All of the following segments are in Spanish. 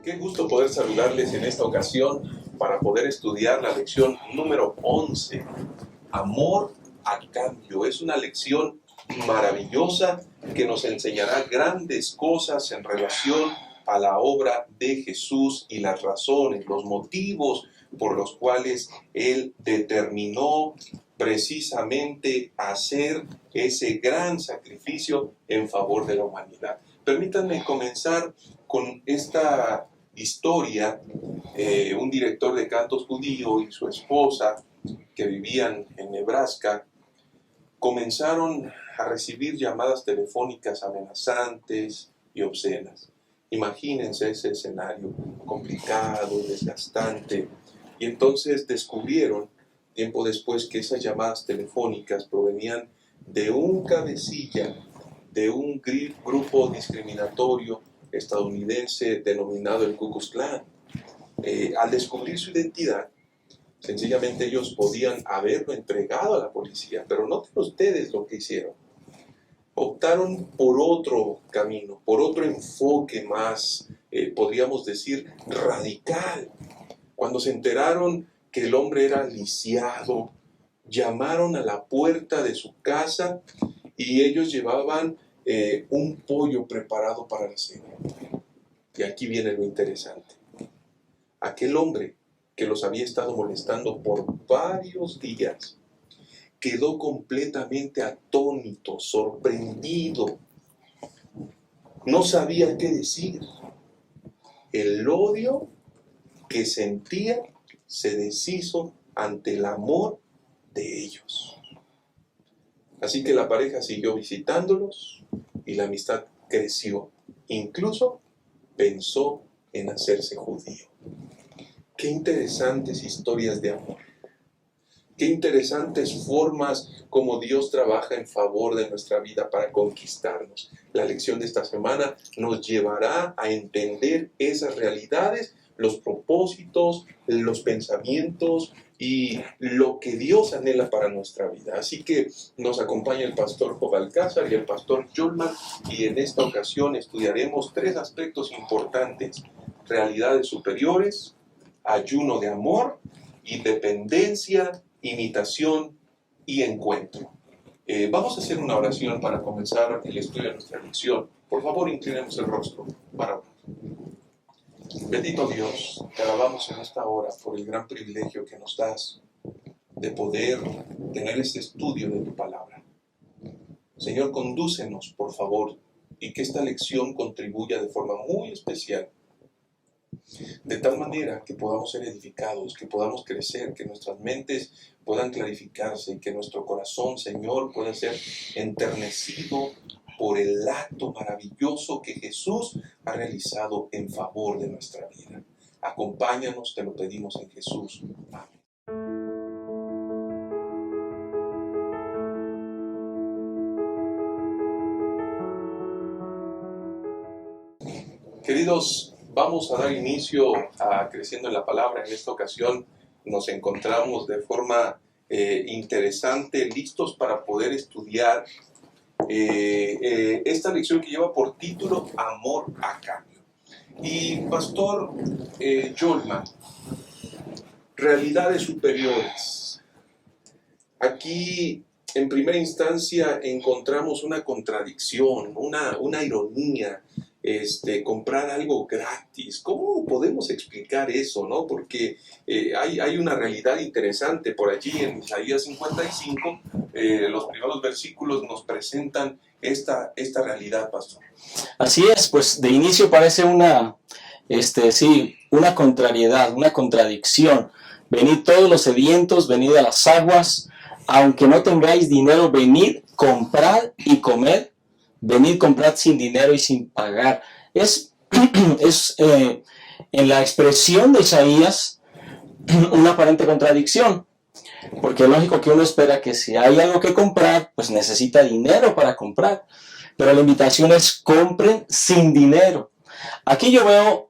Qué gusto poder saludarles en esta ocasión para poder estudiar la lección número 11, Amor a cambio. Es una lección maravillosa que nos enseñará grandes cosas en relación a la obra de Jesús y las razones, los motivos por los cuales Él determinó precisamente hacer ese gran sacrificio en favor de la humanidad. Permítanme comenzar con esta historia. Un director de cantos judío y su esposa, que vivían en Nebraska, comenzaron a recibir llamadas telefónicas amenazantes y obscenas. Imagínense ese escenario complicado, desgastante. Y entonces descubrieron, tiempo después, que esas llamadas telefónicas provenían de un cabecilla de un grupo discriminatorio estadounidense denominado el Ku Klux Klan. Al descubrir su identidad, sencillamente ellos podían haberlo entregado a la policía, pero noten ustedes lo que hicieron. Optaron por otro camino, por otro enfoque más, podríamos decir, radical. Cuando se enteraron que el hombre era lisiado, llamaron a la puerta de su casa y ellos llevaban un pollo preparado para la cena. Y aquí viene lo interesante. Aquel hombre que los había estado molestando por varios días quedó completamente atónito, sorprendido. No sabía qué decir. El odio que sentía se deshizo ante el amor de ellos. Así que la pareja siguió visitándolos y la amistad creció. Incluso pensó en hacerse judío. Qué interesantes historias de amor. Qué interesantes formas como Dios trabaja en favor de nuestra vida para conquistarnos. La lección de esta semana nos llevará a entender esas realidades, los propósitos, los pensamientos y lo que Dios anhela para nuestra vida. Así que nos acompaña el pastor Job Alcázar y el pastor Jolman, y en esta ocasión estudiaremos 3 aspectos importantes: realidades superiores, ayuno de amor, y dependencia, imitación y encuentro. Vamos a hacer una oración para comenzar el estudio de nuestra lección. Por favor, inclinemos el rostro para orar. Bendito Dios, te alabamos en esta hora por el gran privilegio que nos das de poder tener este estudio de tu palabra. Señor, condúcenos, por favor, y que esta lección contribuya de forma muy especial, de tal manera que podamos ser edificados, que podamos crecer, que nuestras mentes puedan clarificarse y que nuestro corazón, Señor, pueda ser enternecido por el acto maravilloso que Jesús ha realizado en favor de nuestra vida. Acompáñanos, te lo pedimos en Jesús. Amén. Queridos, vamos a dar inicio a Creciendo en la Palabra. En esta ocasión nos encontramos de forma interesante, listos para poder estudiar esta lección que lleva por título Amor a cambio. Y pastor Jolman, realidades superiores. Aquí en primera instancia encontramos una contradicción, una ironía. Comprar algo gratis. ¿Cómo podemos explicar eso, no? Porque hay una realidad interesante por allí en Isaías 55. Los primeros versículos nos presentan esta realidad, pastor. Así es, pues de inicio parece una contrariedad, una contradicción. Venid todos los sedientos, venid a las aguas, aunque no tengáis dinero, venid, comprad y comed. Venid, comprad sin dinero y sin pagar. Es en la expresión de Isaías una aparente contradicción, porque es lógico que uno espera que si hay algo que comprar, pues necesita dinero para comprar, pero la invitación es compren sin dinero. Aquí yo veo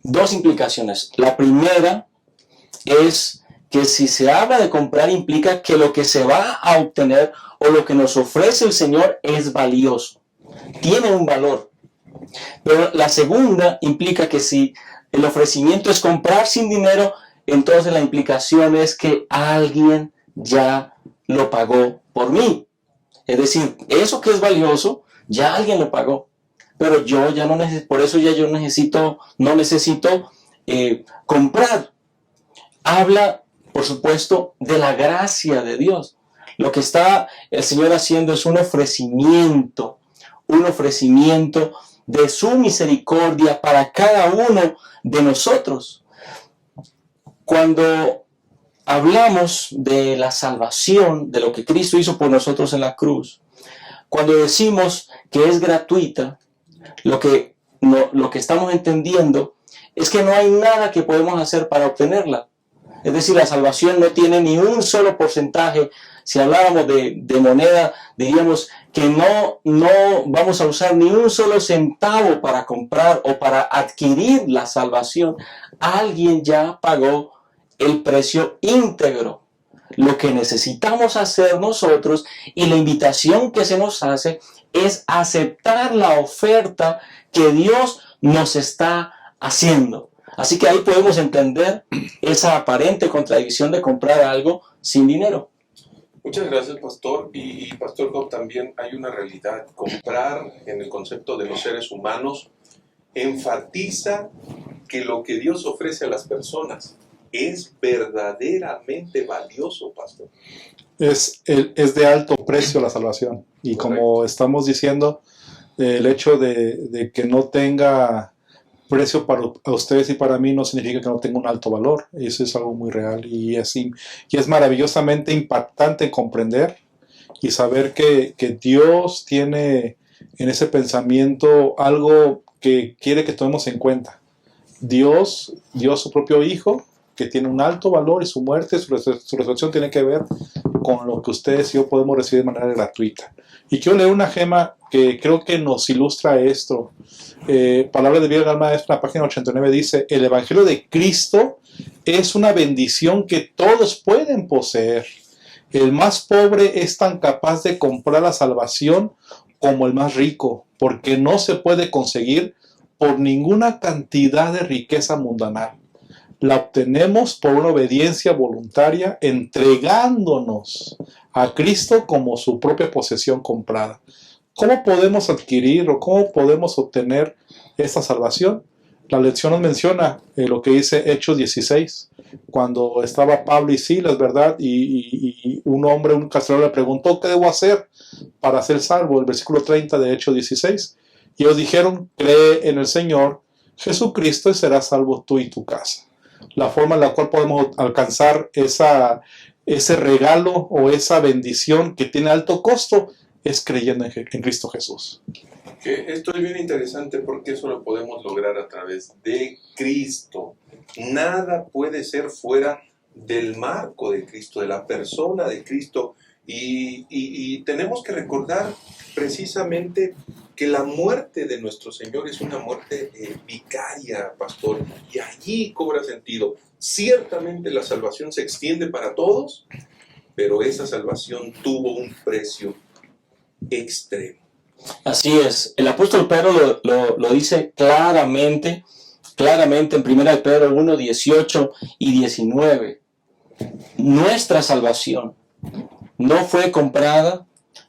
2 implicaciones. La primera es que si se habla de comprar implica que lo que se va a obtener o lo que nos ofrece el Señor es valioso, tiene un valor. Pero la segunda implica que si el ofrecimiento es comprar sin dinero, entonces la implicación es que alguien ya lo pagó por mí. Es decir, eso que es valioso, ya alguien lo pagó. Pero yo ya no necesito, por eso ya yo no necesito comprar. Habla, por supuesto, de la gracia de Dios. Lo que está el Señor haciendo es un ofrecimiento de su misericordia para cada uno de nosotros. Cuando hablamos de la salvación, de lo que Cristo hizo por nosotros en la cruz, cuando decimos que es gratuita, lo que estamos entendiendo es que no hay nada que podemos hacer para obtenerla. Es decir, la salvación no tiene ni un solo porcentaje. Si habláramos de moneda, diríamos que no vamos a usar ni un solo centavo para comprar o para adquirir la salvación. Alguien ya pagó el precio íntegro. Lo que necesitamos hacer nosotros y la invitación que se nos hace es aceptar la oferta que Dios nos está haciendo. Así que ahí podemos entender esa aparente contradicción de comprar algo sin dinero. Muchas gracias, Pastor. Y Pastor Job, también hay una realidad. Comprar en el concepto de los seres humanos enfatiza que lo que Dios ofrece a las personas es verdaderamente valioso, Pastor. Es de alto precio la salvación. Y Correcto. como estamos diciendo, el hecho de que no tenga precio para ustedes y para mí no significa que no tenga un alto valor. Eso es algo muy real y es maravillosamente impactante comprender y saber que Dios tiene en ese pensamiento algo que quiere que tomemos en cuenta. Dios dio a su propio Hijo, que tiene un alto valor, y su muerte, su resurrección tiene que ver con lo que ustedes y yo podemos recibir de manera gratuita. Y quiero leer una gema que creo que nos ilustra esto. Palabra de vida del maestro, en la página 89 dice: el Evangelio de Cristo es una bendición que todos pueden poseer. El más pobre es tan capaz de comprar la salvación como el más rico, porque no se puede conseguir por ninguna cantidad de riqueza mundana. La obtenemos por una obediencia voluntaria, entregándonos a Cristo como su propia posesión comprada. ¿Cómo podemos adquirir o cómo podemos obtener esta salvación? La lección nos menciona lo que dice Hechos 16, cuando estaba Pablo y Silas, ¿verdad? Y un hombre, un carcelero, le preguntó: ¿qué debo hacer para ser salvo? El versículo 30 de Hechos 16. Y ellos dijeron: cree en el Señor Jesucristo y serás salvo tú y tu casa. La forma en la cual podemos alcanzar ese regalo o esa bendición que tiene alto costo es creyendo en Cristo Jesús. Que esto es bien interesante porque eso lo podemos lograr a través de Cristo. Nada puede ser fuera del marco de Cristo, de la persona de Cristo. Y tenemos que recordar precisamente que la muerte de nuestro Señor es una muerte vicaria, Pastor, y allí cobra sentido. Ciertamente la salvación se extiende para todos, pero esa salvación tuvo un precio extremo. Así es. El apóstol Pedro lo dice claramente en 1 Pedro 1, 18 y 19. Nuestra salvación no fue comprada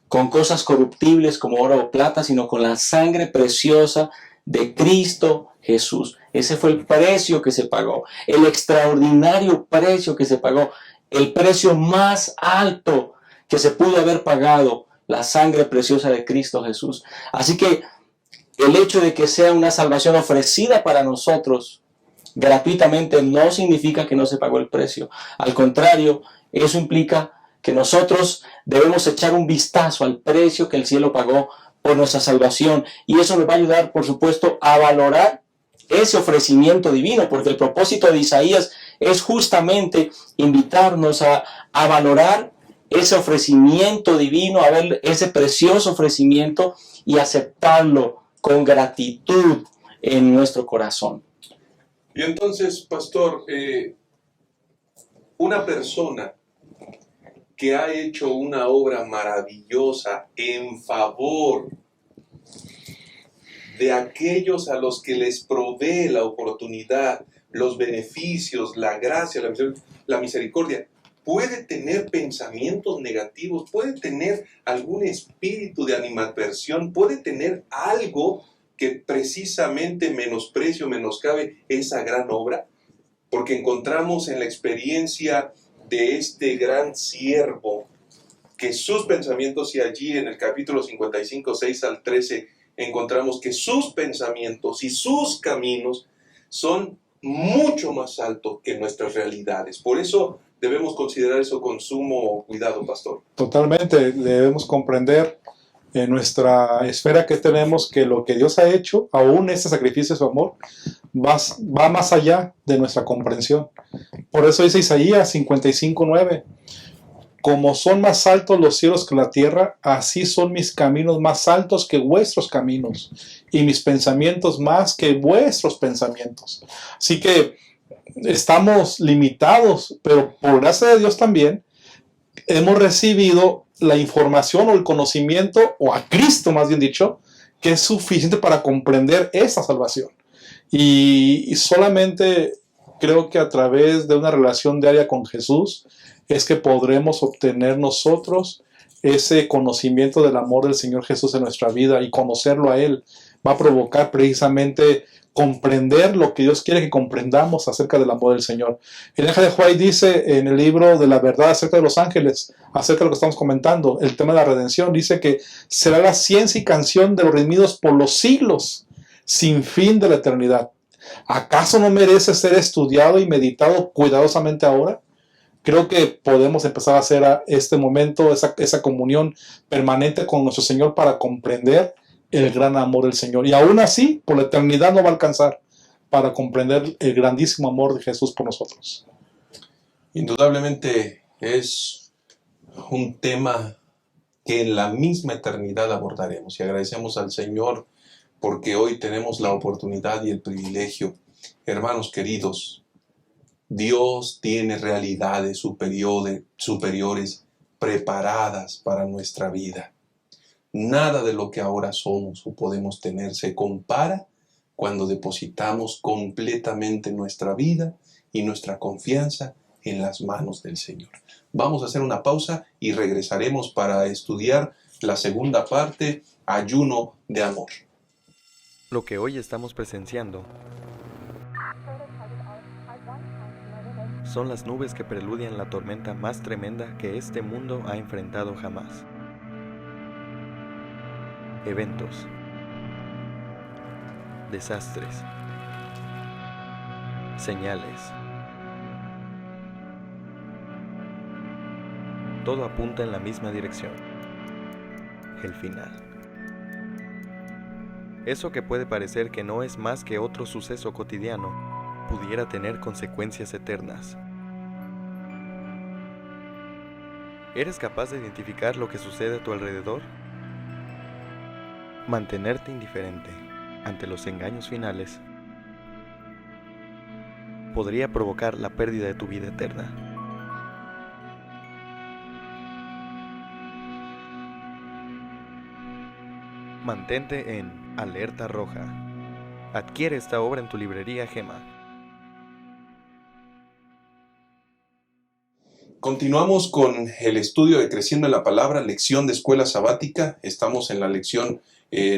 con cosas corruptibles como oro o plata, sino con la sangre preciosa de Cristo Jesús. Ese fue el precio que se pagó, el extraordinario precio que se pagó, el precio más alto que se pudo haber pagado, la sangre preciosa de Cristo Jesús. Así que el hecho de que sea una salvación ofrecida para nosotros gratuitamente no significa que no se pagó el precio. Al contrario, eso implica que nosotros debemos echar un vistazo al precio que el cielo pagó por nuestra salvación, y eso nos va a ayudar, por supuesto, a valorar ese ofrecimiento divino, porque el propósito de Isaías es justamente invitarnos a valorar ese ofrecimiento divino, a ver ese precioso ofrecimiento y aceptarlo con gratitud en nuestro corazón. Y entonces, Pastor, una persona que ha hecho una obra maravillosa en favor de aquellos a los que les provee la oportunidad, los beneficios, la gracia, la misericordia, puede tener pensamientos negativos, puede tener algún espíritu de animadversión, puede tener algo que precisamente menosprecie o menoscabe esa gran obra, porque encontramos en la experiencia de este gran siervo que sus pensamientos, y allí en el capítulo 55, 6 al 13, encontramos que sus pensamientos y sus caminos son mucho más altos que nuestras realidades. Por eso debemos considerar eso con sumo cuidado, pastor. Totalmente, debemos comprender en nuestra esfera que tenemos que lo que Dios ha hecho, aún ese sacrificio de su amor, va más allá de nuestra comprensión. Por eso dice Isaías 55:9, como son más altos los cielos que la tierra, así son mis caminos más altos que vuestros caminos, y mis pensamientos más que vuestros pensamientos. Así que estamos limitados, pero por gracia de Dios también hemos recibido la información o el conocimiento, o a Cristo más bien dicho, que es suficiente para comprender esa salvación. Y solamente creo que a través de una relación diaria con Jesús es que podremos obtener nosotros ese conocimiento del amor del Señor Jesús en nuestra vida, y conocerlo a Él va a provocar precisamente comprender lo que Dios quiere que comprendamos acerca del amor del Señor. El Ellen G. White dice en el libro de la verdad acerca de los ángeles, acerca de lo que estamos comentando, el tema de la redención, dice que será la ciencia y canción de los redimidos por los siglos, sin fin de la eternidad. ¿Acaso no merece ser estudiado y meditado cuidadosamente ahora? Creo que podemos empezar a hacer a este momento esa comunión permanente con nuestro Señor para comprender el gran amor del Señor. Y aún así, por la eternidad no va a alcanzar para comprender el grandísimo amor de Jesús por nosotros. Indudablemente es un tema que en la misma eternidad abordaremos, y agradecemos al Señor porque hoy tenemos la oportunidad y el privilegio. Hermanos queridos, Dios tiene realidades superiores preparadas para nuestra vida. Nada de lo que ahora somos o podemos tener se compara cuando depositamos completamente nuestra vida y nuestra confianza en las manos del Señor. Vamos a hacer una pausa y regresaremos para estudiar la segunda parte, ayuno de amor. Lo que hoy estamos presenciando son las nubes que preludian la tormenta más tremenda que este mundo ha enfrentado jamás. Eventos, desastres, señales. Todo apunta en la misma dirección: el final. Eso que puede parecer que no es más que otro suceso cotidiano, pudiera tener consecuencias eternas. ¿Eres capaz de identificar lo que sucede a tu alrededor? Mantenerte indiferente ante los engaños finales podría provocar la pérdida de tu vida eterna. Mantente en alerta roja. Adquiere esta obra en tu librería Gema. Continuamos con el estudio de Creciendo en la Palabra, lección de escuela sabática. Estamos en la lección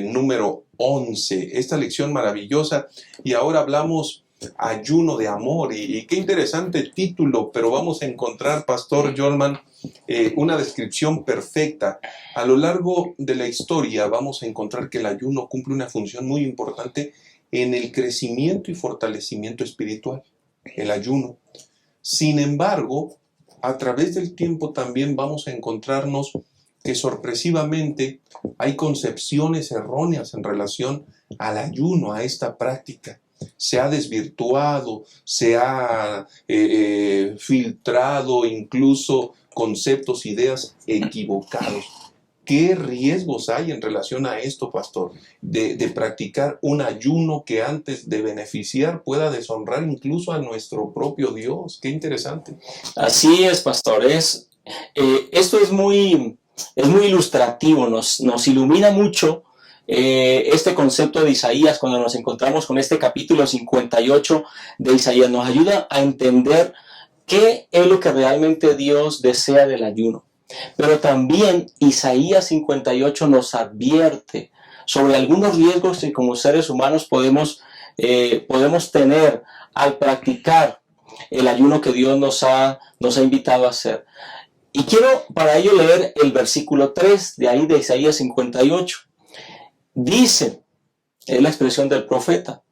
número 11, esta lección maravillosa, y ahora hablamos ayuno de amor, y qué interesante título, pero vamos a encontrar, Pastor Jolman, una descripción perfecta. A lo largo de la historia vamos a encontrar que el ayuno cumple una función muy importante en el crecimiento y fortalecimiento espiritual, el ayuno. Sin embargo, a través del tiempo también vamos a encontrarnos que sorpresivamente hay concepciones erróneas en relación al ayuno, a esta práctica. Se ha desvirtuado, se ha filtrado incluso conceptos, ideas equivocados. ¿Qué riesgos hay en relación a esto, pastor? De practicar un ayuno que antes de beneficiar pueda deshonrar incluso a nuestro propio Dios. Qué interesante. Así es, pastor. Esto es muy ilustrativo, nos ilumina mucho este concepto de Isaías cuando nos encontramos con este capítulo 58 de Isaías. Nos ayuda a entender qué es lo que realmente Dios desea del ayuno. Pero también Isaías 58 nos advierte sobre algunos riesgos que como seres humanos podemos tener al practicar el ayuno que Dios nos ha invitado a hacer. Y quiero para ello leer el versículo 3 de ahí de Isaías 58. Dice, es la expresión del profeta: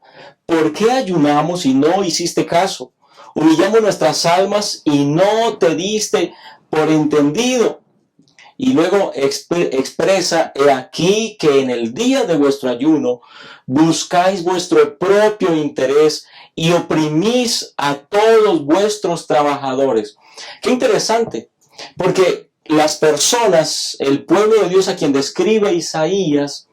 ¿por qué ayunamos y no hiciste caso? Humillamos nuestras almas y no te diste por entendido. Y luego expresa: he aquí que en el día de vuestro ayuno buscáis vuestro propio interés y oprimís a todos vuestros trabajadores. Qué interesante, porque las personas, el pueblo de Dios a quien describe Isaías,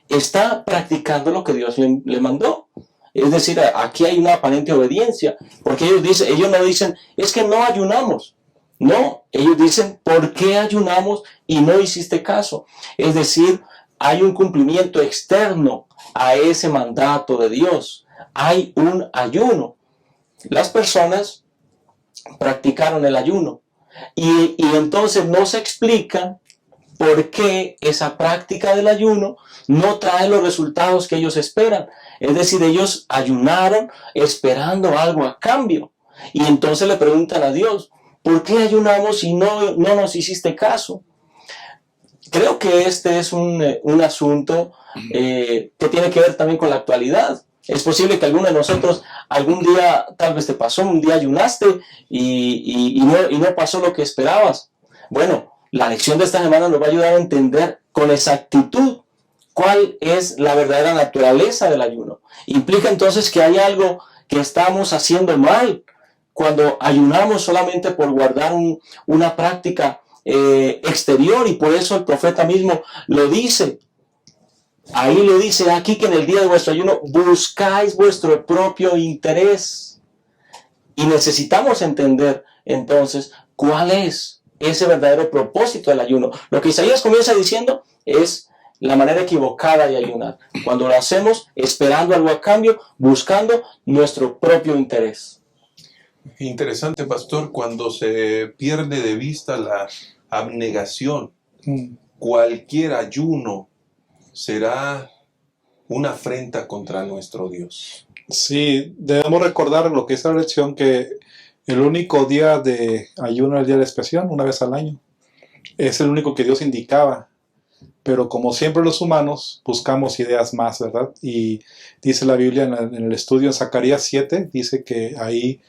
está practicando lo que Dios le mandó. Es decir, aquí hay una aparente obediencia, porque ellos no dicen, es que no ayunamos. No, ellos dicen, ¿por qué ayunamos y no hiciste caso? Es decir, hay un cumplimiento externo a ese mandato de Dios. Hay un ayuno. Las personas practicaron el ayuno y entonces no se explica por qué esa práctica del ayuno no trae los resultados que ellos esperan. Es decir, ellos ayunaron esperando algo a cambio. Y entonces le preguntan a Dios, ¿por qué ayunamos y no nos hiciste caso? Creo que este es un asunto que tiene que ver también con la actualidad. Es posible que alguno de nosotros algún día, tal vez te pasó, un día ayunaste y no pasó lo que esperabas. Bueno, la lección de esta semana nos va a ayudar a entender con exactitud cuál es la verdadera naturaleza del ayuno. Implica entonces que hay algo que estamos haciendo mal cuando ayunamos solamente por guardar una práctica exterior, y por eso el profeta mismo lo dice. Ahí lo dice aquí que en el día de vuestro ayuno buscáis vuestro propio interés. Y necesitamos entender entonces cuál es ese verdadero propósito del ayuno. Lo que Isaías comienza diciendo es la manera equivocada de ayunar. Cuando lo hacemos esperando algo a cambio, buscando nuestro propio interés. Interesante, pastor, cuando se pierde de vista la abnegación. Cualquier ayuno será una afrenta contra nuestro Dios. Sí, debemos recordar lo que es la lección, que el único día de ayuno es el día de expiación, una vez al año. Es el único que Dios indicaba. Pero como siempre los humanos buscamos ideas más, ¿verdad? Y dice la Biblia en el estudio en Zacarías 7, dice que ahí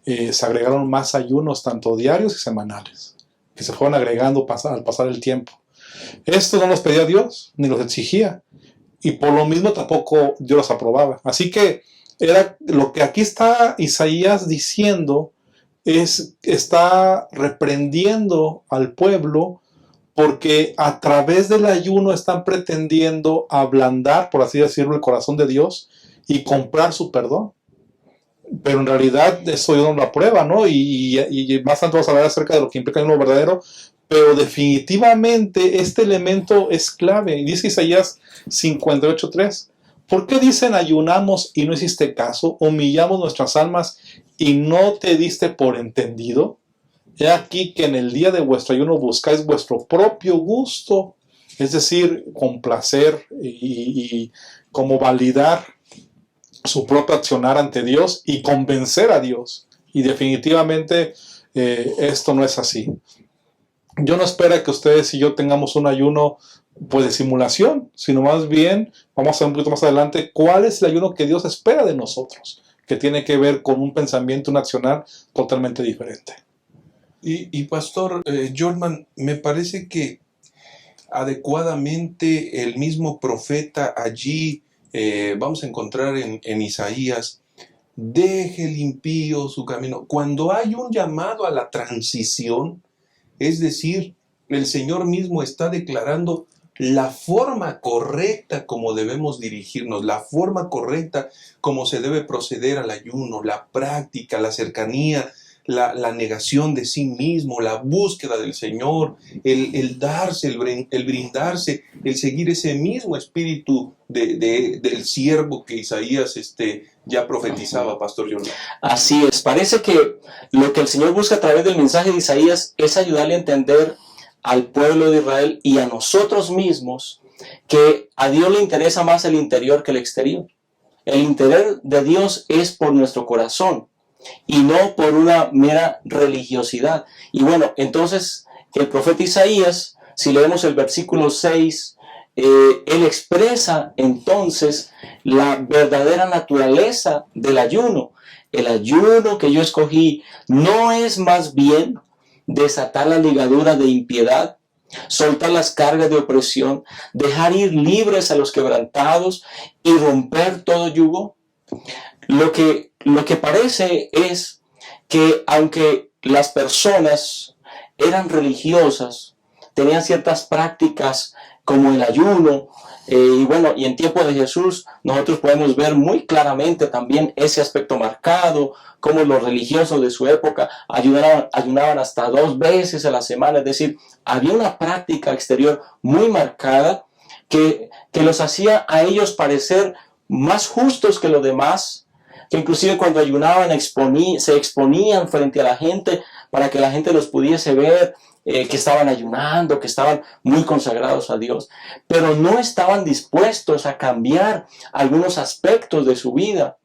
se agregaron más ayunos, tanto diarios y semanales, que se fueron agregando al pasar el tiempo. Esto no los pedía Dios, ni los exigía, y por lo mismo tampoco Dios los aprobaba. Así que era lo que aquí está Isaías diciendo, está reprendiendo al pueblo, porque a través del ayuno están pretendiendo ablandar, por así decirlo, el corazón de Dios y comprar su perdón. Pero en realidad eso Dios no lo aprueba, ¿no? Y más tanto vamos a hablar acerca de lo que implica el ayuno verdadero, pero definitivamente este elemento es clave. Y dice Isaías 58:3, ¿por qué dicen ayunamos y no hiciste caso? Humillamos nuestras almas y no te diste por entendido. He aquí que en el día de vuestro ayuno buscáis vuestro propio gusto, es decir, complacer y como validar su propio accionar ante Dios y convencer a Dios. Y definitivamente esto no es así. Yo no espero que ustedes y yo tengamos un ayuno pues de simulación, sino más bien, vamos a ver un poquito más adelante, cuál es el ayuno que Dios espera de nosotros, que tiene que ver con un pensamiento, un accionar totalmente diferente. Y pastor Jorman, me parece que adecuadamente el mismo profeta allí, vamos a encontrar en Isaías, deje el impío su camino. Cuando hay un llamado a la transición, es decir, el Señor mismo está declarando la forma correcta como debemos dirigirnos, la forma correcta como se debe proceder al ayuno, la práctica, la cercanía la negación de sí mismo, la búsqueda del Señor, el darse, el brindarse, el seguir ese mismo espíritu del siervo que Isaías ya profetizaba, Pastor Jordan. Así es, parece que lo que el Señor busca a través del mensaje de Isaías es ayudarle a entender al pueblo de Israel y a nosotros mismos que a Dios le interesa más el interior que el exterior. El interés de Dios es por nuestro corazón y no por una mera religiosidad. Y bueno, entonces el profeta Isaías, si leemos el versículo 6, él expresa entonces la verdadera naturaleza del ayuno. El ayuno que yo escogí no es más bien desatar la ligadura de impiedad, soltar las cargas de opresión, dejar ir libres a los quebrantados y romper todo yugo. Lo que parece es que aunque las personas eran religiosas, tenían ciertas prácticas como el ayuno, y en tiempo de Jesús nosotros podemos ver muy claramente también ese aspecto marcado, como los religiosos de su época ayunaban hasta 2 veces a la semana, es decir, había una práctica exterior muy marcada que los hacía a ellos parecer más justos que los demás, que inclusive cuando ayunaban se exponían frente a la gente para que la gente los pudiese ver, que estaban ayunando, que estaban muy consagrados a Dios, pero no estaban dispuestos a cambiar algunos aspectos de su vida.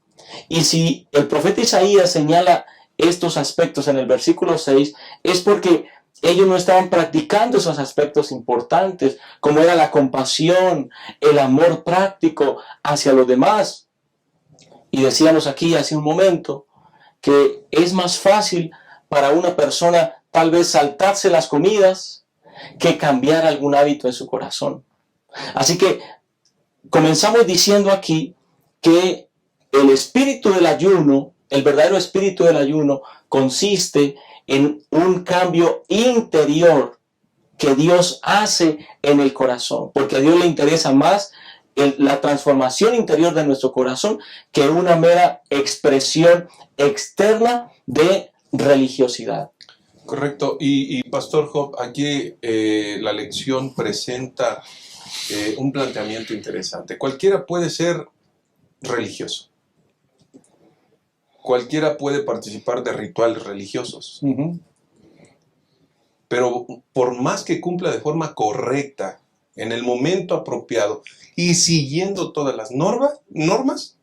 Y si el profeta Isaías señala estos aspectos en el versículo 6, es porque ellos no estaban practicando esos aspectos importantes, como era la compasión, el amor práctico hacia los demás. Y decíamos aquí hace un momento que es más fácil para una persona tal vez saltarse las comidas que cambiar algún hábito en su corazón. Así que comenzamos diciendo aquí que el espíritu del ayuno, el verdadero espíritu del ayuno, consiste en un cambio interior que Dios hace en el corazón, porque a Dios le interesa más la transformación interior de nuestro corazón que una mera expresión externa de religiosidad. Correcto. Y Pastor Job, aquí la lección presenta un planteamiento interesante. Cualquiera puede ser religioso. Cualquiera puede participar de rituales religiosos. Pero por más que cumpla de forma correcta, en el momento apropiado y siguiendo todas las normas,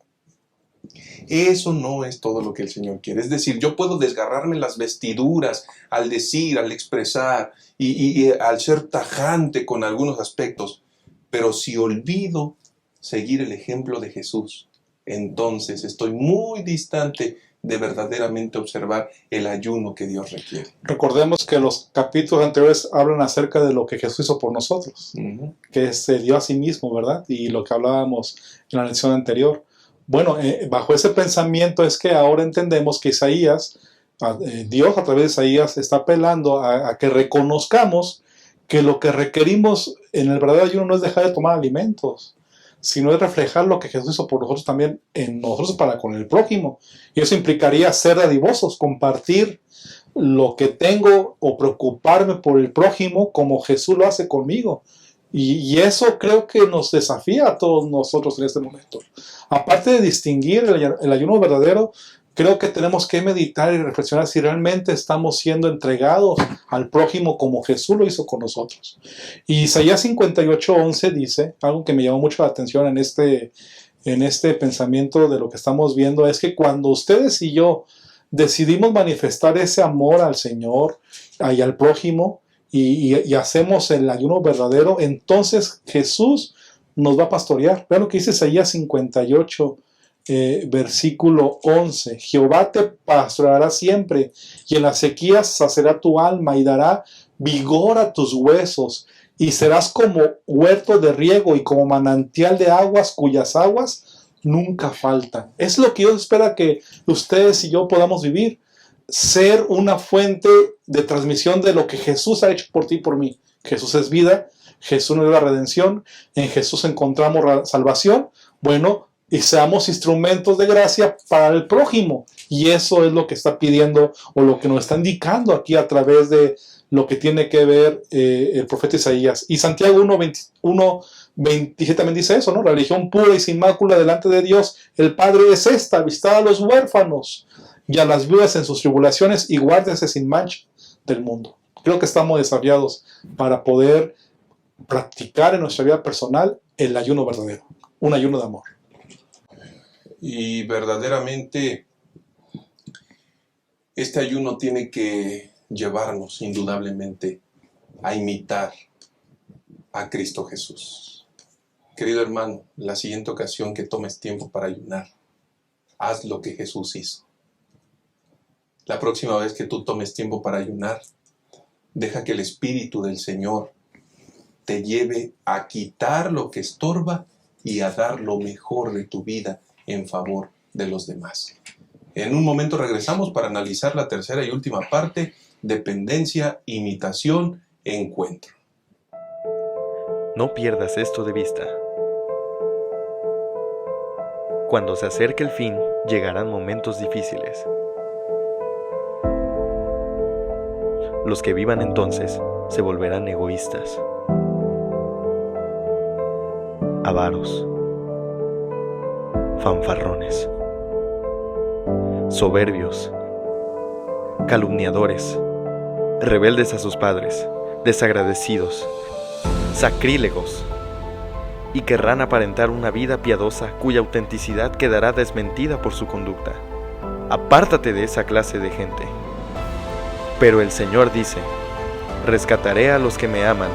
eso no es todo lo que el Señor quiere. Es decir, yo puedo desgarrarme las vestiduras al decir, al expresar y al ser tajante con algunos aspectos, pero si olvido seguir el ejemplo de Jesús, entonces estoy muy distante de verdaderamente observar el ayuno que Dios requiere. Recordemos que los capítulos anteriores hablan acerca de lo que Jesús hizo por nosotros, que se dio a sí mismo, ¿verdad? Y lo que hablábamos en la lección anterior. Bueno, bajo ese pensamiento es que ahora entendemos que Isaías, Dios a través de Isaías está apelando a que reconozcamos que lo que requerimos en el verdadero ayuno no es dejar de tomar alimentos, sino es reflejar lo que Jesús hizo por nosotros también en nosotros para con el prójimo. Y eso implicaría ser dadivosos, compartir lo que tengo o preocuparme por el prójimo como Jesús lo hace conmigo. Y eso creo que nos desafía a todos nosotros en este momento. Aparte de distinguir el ayuno verdadero, creo que tenemos que meditar y reflexionar si realmente estamos siendo entregados al prójimo como Jesús lo hizo con nosotros. Y Isaías 58:11 dice, algo que me llamó mucho la atención en este pensamiento de lo que estamos viendo, es que cuando ustedes y yo decidimos manifestar ese amor al Señor y al prójimo y hacemos el ayuno verdadero, entonces Jesús nos va a pastorear. Vean lo que dice Isaías 58, versículo 11. Jehová te pastoreará siempre, y en la sequía saciará tu alma y dará vigor a tus huesos, y serás como huerto de riego y como manantial de aguas cuyas aguas nunca faltan. Es lo que Dios espera que ustedes y yo podamos vivir, ser una fuente de transmisión de lo que Jesús ha hecho por ti y por mí. Jesús es vida, Jesús nos dio la redención, en Jesús encontramos salvación. Bueno, y seamos instrumentos de gracia para el prójimo. Y eso es lo que está pidiendo o lo que nos está indicando aquí a través de lo que tiene que ver el profeta Isaías. Y Santiago 1:27 también dice eso, ¿no? La religión pura y sin mácula delante de Dios, el Padre, es esta: visitar a los huérfanos y a las viudas en sus tribulaciones y guárdense sin mancha del mundo. Creo que estamos desafiados para poder practicar en nuestra vida personal el ayuno verdadero, un ayuno de amor. Y verdaderamente este ayuno tiene que llevarnos indudablemente a imitar a Cristo Jesús. Querido hermano, la siguiente ocasión que tomes tiempo para ayunar, haz lo que Jesús hizo. La próxima vez que tú tomes tiempo para ayunar, deja que el Espíritu del Señor te lleve a quitar lo que estorba y a dar lo mejor de tu vida en favor de los demás. En un momento regresamos para analizar la tercera y última parte: dependencia, imitación, encuentro. No pierdas esto de vista. Cuando se acerque el fin, llegarán momentos difíciles. Los que vivan entonces se volverán egoístas, avaros, fanfarrones, soberbios, calumniadores, rebeldes a sus padres, desagradecidos, sacrílegos, y querrán aparentar una vida piadosa cuya autenticidad quedará desmentida por su conducta. Apártate de esa clase de gente. Pero el Señor dice: rescataré a los que me aman,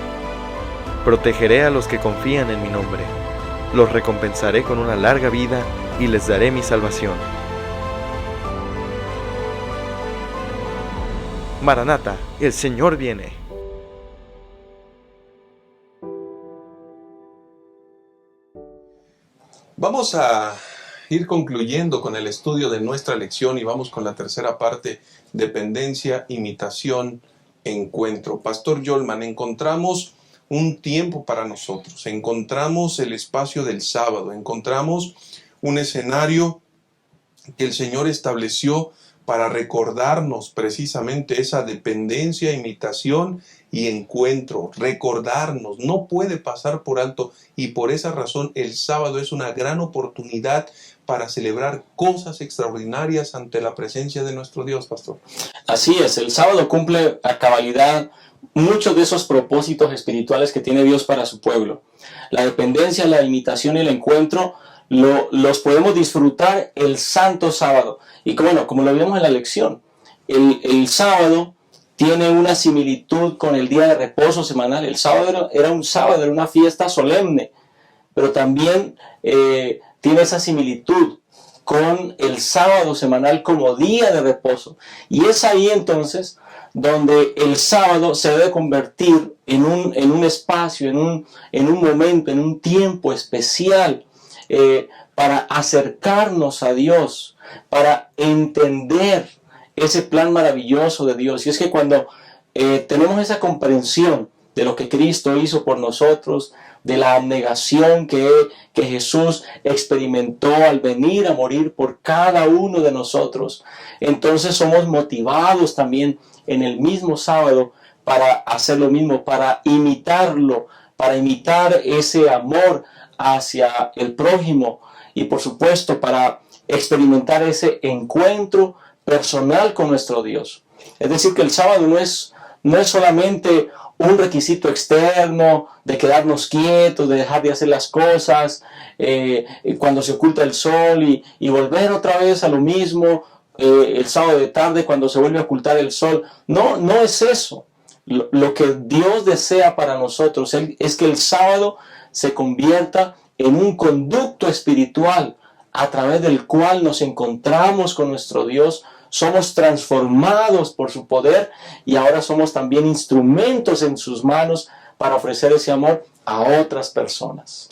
protegeré a los que confían en mi nombre, los recompensaré con una larga vida y les daré mi salvación. Maranata, el Señor viene. Vamos a ir concluyendo con el estudio de nuestra lección y vamos con la tercera parte: dependencia, imitación, encuentro. Pastor Yolman, encontramos un tiempo para nosotros, encontramos el espacio del sábado, encontramos un escenario que el Señor estableció para recordarnos precisamente esa dependencia, imitación y encuentro. Recordarnos, no puede pasar por alto, y por esa razón el sábado es una gran oportunidad para celebrar cosas extraordinarias ante la presencia de nuestro Dios, pastor. Así es, el sábado cumple a cabalidad muchos de esos propósitos espirituales que tiene Dios para su pueblo. La dependencia, la imitación y el encuentro los podemos disfrutar el santo sábado. Y como lo vimos en la lección, el sábado tiene una similitud con el día de reposo semanal. El sábado era un sábado, era una fiesta solemne, pero también tiene esa similitud con el sábado semanal como día de reposo. Y es ahí entonces donde el sábado se debe convertir en un espacio, en un momento, en un tiempo especial para acercarnos a Dios, para entender ese plan maravilloso de Dios. Y es que cuando tenemos esa comprensión de lo que Cristo hizo por nosotros, de la abnegación que Jesús experimentó al venir a morir por cada uno de nosotros, entonces somos motivados también en el mismo sábado para hacer lo mismo, para imitarlo, para imitar ese amor hacia el prójimo y por supuesto para experimentar ese encuentro personal con nuestro Dios. Es decir, que el sábado no es solamente un requisito externo de quedarnos quietos, de dejar de hacer las cosas cuando se oculta el sol y volver otra vez a lo mismo el sábado de tarde cuando se vuelve a ocultar el sol. No es eso. Lo que Dios desea para nosotros es que el sábado se convierta en un conducto espiritual a través del cual nos encontramos con nuestro Dios, somos transformados por su poder y ahora somos también instrumentos en sus manos para ofrecer ese amor a otras personas.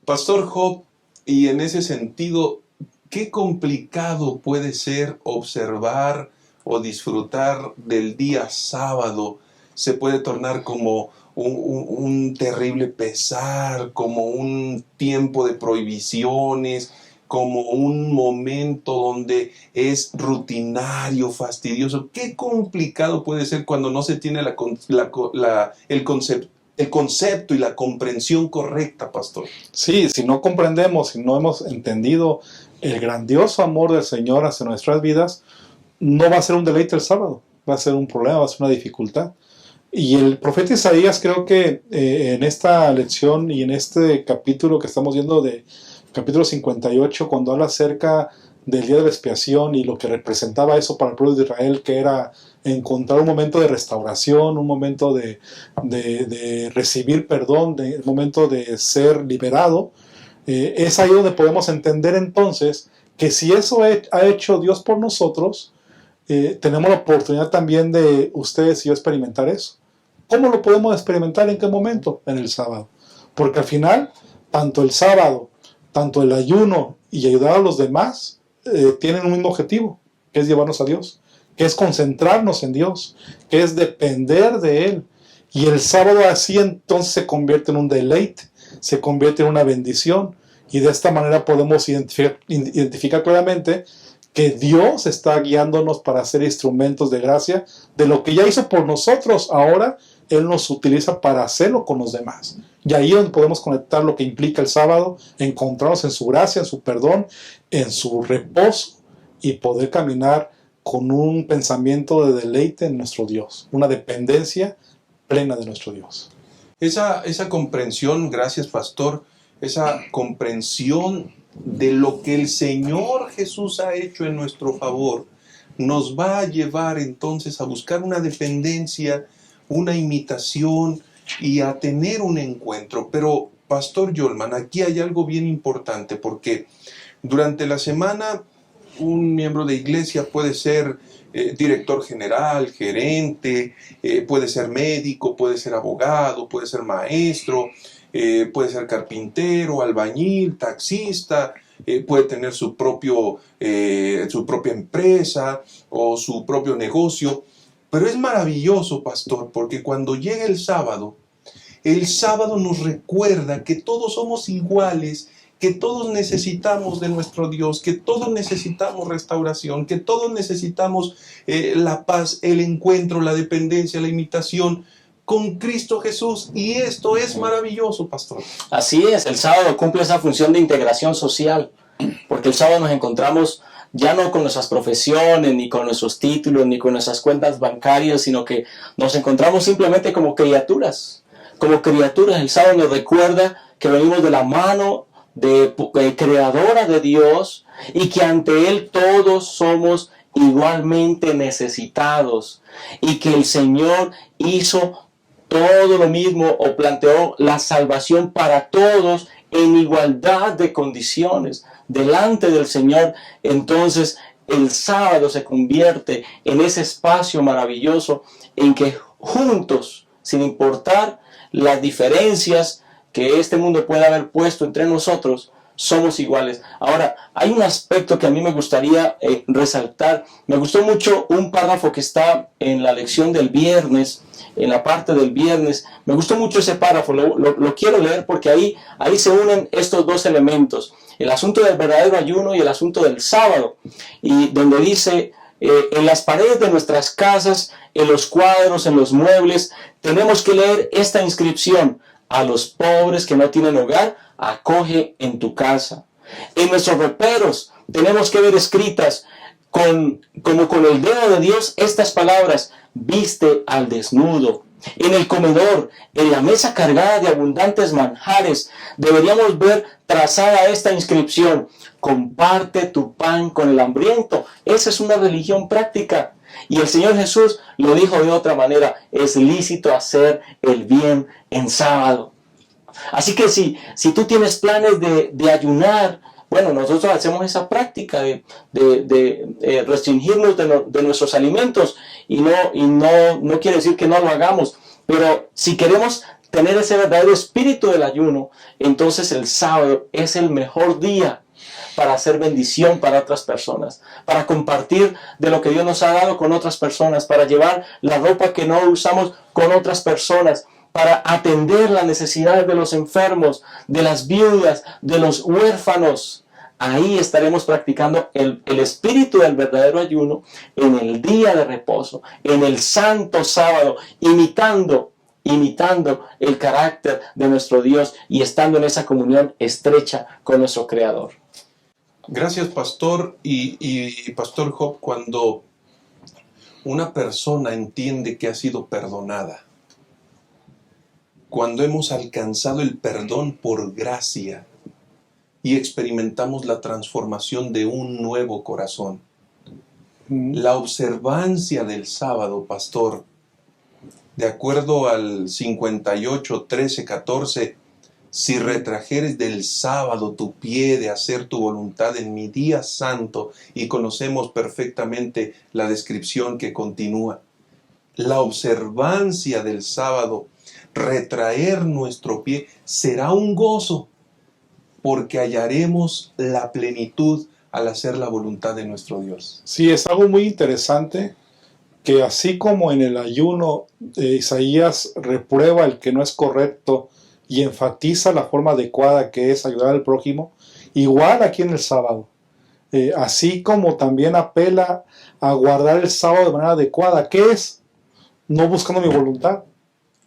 Pastor Job, y en ese sentido, qué complicado puede ser observar o disfrutar del día sábado. Se puede tornar como un terrible pesar, como un tiempo de prohibiciones, como un momento donde es rutinario, fastidioso. Qué complicado puede ser cuando no se tiene el concepto y la comprensión correcta, pastor. Sí, si no comprendemos, si no hemos entendido el grandioso amor del Señor hacia nuestras vidas, no va a ser un deleite el sábado, va a ser un problema, va a ser una dificultad. Y el profeta Isaías, creo que en esta lección y en este capítulo que estamos viendo de capítulo 58, cuando habla acerca del día de la expiación y lo que representaba eso para el pueblo de Israel, que era encontrar un momento de restauración, un momento de recibir perdón, un momento de ser liberado, es ahí donde podemos entender entonces que si eso ha hecho Dios por nosotros, tenemos la oportunidad también de ustedes y yo experimentar eso. ¿Cómo lo podemos experimentar? ¿En qué momento? En el sábado. Porque al final, tanto el sábado, tanto el ayuno y ayudar a los demás tienen un mismo objetivo, que es llevarnos a Dios, que es concentrarnos en Dios, que es depender de Él. Y el sábado así entonces se convierte en un deleite, se convierte en una bendición, y de esta manera podemos identificar claramente que Dios está guiándonos para ser instrumentos de gracia de lo que ya hizo por nosotros. Ahora Él nos utiliza para hacerlo con los demás. Y ahí es donde podemos conectar lo que implica el sábado, encontrarnos en su gracia, en su perdón, en su reposo, y poder caminar con un pensamiento de deleite en nuestro Dios, una dependencia plena de nuestro Dios. Esa comprensión, gracias pastor, esa comprensión de lo que el Señor Jesús ha hecho en nuestro favor, nos va a llevar entonces a buscar una dependencia, una imitación y a tener un encuentro. Pero, pastor Yolman, aquí hay algo bien importante, porque durante la semana un miembro de iglesia puede ser director general, gerente, puede ser médico, puede ser abogado, puede ser maestro, puede ser carpintero, albañil, taxista, puede tener su propia empresa o su propio negocio. Pero es maravilloso, pastor, porque cuando llega el sábado nos recuerda que todos somos iguales, que todos necesitamos de nuestro Dios, que todos necesitamos restauración, que todos necesitamos la paz, el encuentro, la dependencia, la imitación con Cristo Jesús. Y esto es maravilloso, pastor. Así es, el sábado cumple esa función de integración social, porque el sábado nos encontramos ya no con nuestras profesiones, ni con nuestros títulos, ni con nuestras cuentas bancarias, sino que nos encontramos simplemente como criaturas. Como criaturas, el sábado nos recuerda que venimos de la mano creadora de Dios y que ante Él todos somos igualmente necesitados, y que el Señor hizo todo lo mismo o planteó la salvación para todos en igualdad de condiciones delante del Señor. Entonces el sábado se convierte en ese espacio maravilloso en que juntos, sin importar las diferencias que este mundo puede haber puesto entre nosotros, somos iguales. Ahora, hay un aspecto que a mí me gustaría resaltar. Me gustó mucho un párrafo que está en la lección del viernes, en la parte del viernes. Me gustó mucho ese párrafo, lo quiero leer porque ahí se unen estos dos elementos, el asunto del verdadero ayuno y el asunto del sábado, y donde dice: en las paredes de nuestras casas, en los cuadros, en los muebles, tenemos que leer esta inscripción: a los pobres que no tienen hogar, acoge en tu casa. En nuestros reperos tenemos que ver escritas como con el dedo de Dios estas palabras: viste al desnudo. En el comedor, en la mesa cargada de abundantes manjares, deberíamos ver trazada esta inscripción: comparte tu pan con el hambriento. Esa es una religión práctica. Y el Señor Jesús lo dijo de otra manera: es lícito hacer el bien en sábado. Así que si tú tienes planes de ayunar, bueno, nosotros hacemos esa práctica de restringirnos de nuestros alimentos, y no quiere decir que no lo hagamos, pero si queremos tener ese verdadero espíritu del ayuno, entonces el sábado es el mejor día para hacer bendición para otras personas, para compartir de lo que Dios nos ha dado con otras personas, para llevar la ropa que no usamos con otras personas, para atender las necesidades de los enfermos, de las viudas, de los huérfanos. Ahí estaremos practicando el espíritu del verdadero ayuno en el día de reposo, en el santo sábado, imitando el carácter de nuestro Dios y estando en esa comunión estrecha con nuestro Creador. Gracias, pastor. Y pastor Job, cuando una persona entiende que ha sido perdonada, cuando hemos alcanzado el perdón por gracia y experimentamos la transformación de un nuevo corazón, la observancia del sábado, pastor, de acuerdo al 58, 13, 14, si retrajeres del sábado tu pie de hacer tu voluntad en mi día santo, y conocemos perfectamente la descripción que continúa. La observancia del sábado, retraer nuestro pie, será un gozo, porque hallaremos la plenitud al hacer la voluntad de nuestro Dios. Sí, es algo muy interesante que así como en el ayuno Isaías reprueba el que no es correcto y enfatiza la forma adecuada que es ayudar al prójimo, igual aquí en el sábado. Así como también apela a guardar el sábado de manera adecuada. ¿Qué es? No buscando mi voluntad.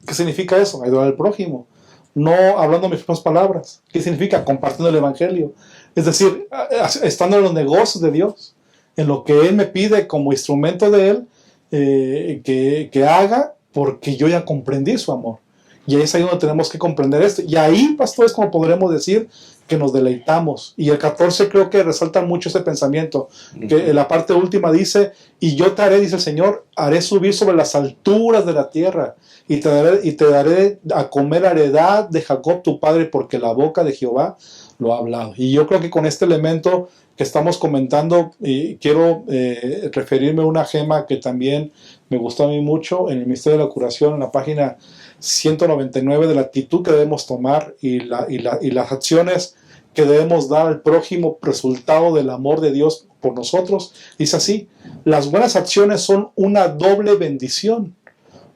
¿Qué significa eso? Ayudar al prójimo. No hablando mis propias palabras. ¿Qué significa? Compartiendo el evangelio. Es decir, estando en los negocios de Dios, en lo que Él me pide como instrumento de Él, que haga, porque yo ya comprendí su amor. Y ahí es ahí donde tenemos que comprender esto. Y ahí, pastor, es como podremos decir que nos deleitamos. Y el 14 creo que resalta mucho ese pensamiento. Que en la parte última dice, y yo te haré, dice el Señor, haré subir sobre las alturas de la tierra, y te daré a comer heredad de Jacob tu padre, porque la boca de Jehová lo ha hablado. Y yo creo que con este elemento que estamos comentando, quiero referirme a una gema que también me gustó a mí mucho en el Misterio de la Curación, en la página 199, de la actitud que debemos tomar y las acciones que debemos dar al prójimo, resultado del amor de Dios por nosotros. Dice así: las buenas acciones son una doble bendición,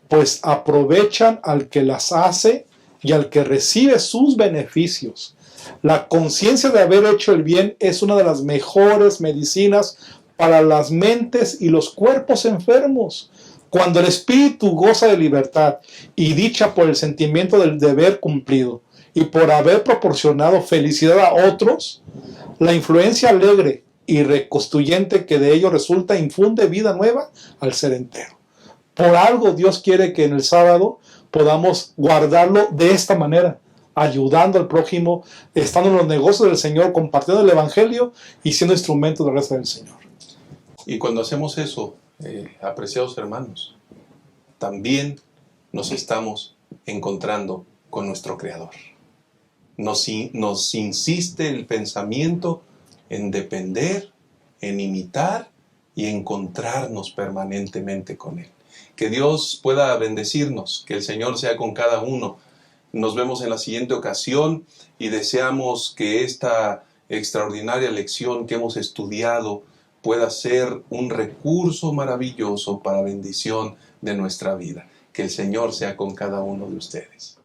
pues aprovechan al que las hace y al que recibe sus beneficios. La conciencia de haber hecho el bien es una de las mejores medicinas para las mentes y los cuerpos enfermos. Cuando el espíritu goza de libertad y dicha por el sentimiento del deber cumplido y por haber proporcionado felicidad a otros, la influencia alegre y reconstruyente que de ello resulta infunde vida nueva al ser entero. Por algo Dios quiere que en el sábado podamos guardarlo de esta manera, ayudando al prójimo, estando en los negocios del Señor, compartiendo el evangelio y siendo instrumento de la gracia del Señor. Y cuando hacemos eso, apreciados hermanos, también nos estamos encontrando con nuestro Creador. Nos insiste el pensamiento en depender, en imitar y encontrarnos permanentemente con Él. Que Dios pueda bendecirnos, que el Señor sea con cada uno. Nos vemos en la siguiente ocasión y deseamos que esta extraordinaria lección que hemos estudiado pueda ser un recurso maravilloso para bendición de nuestra vida. Que el Señor sea con cada uno de ustedes.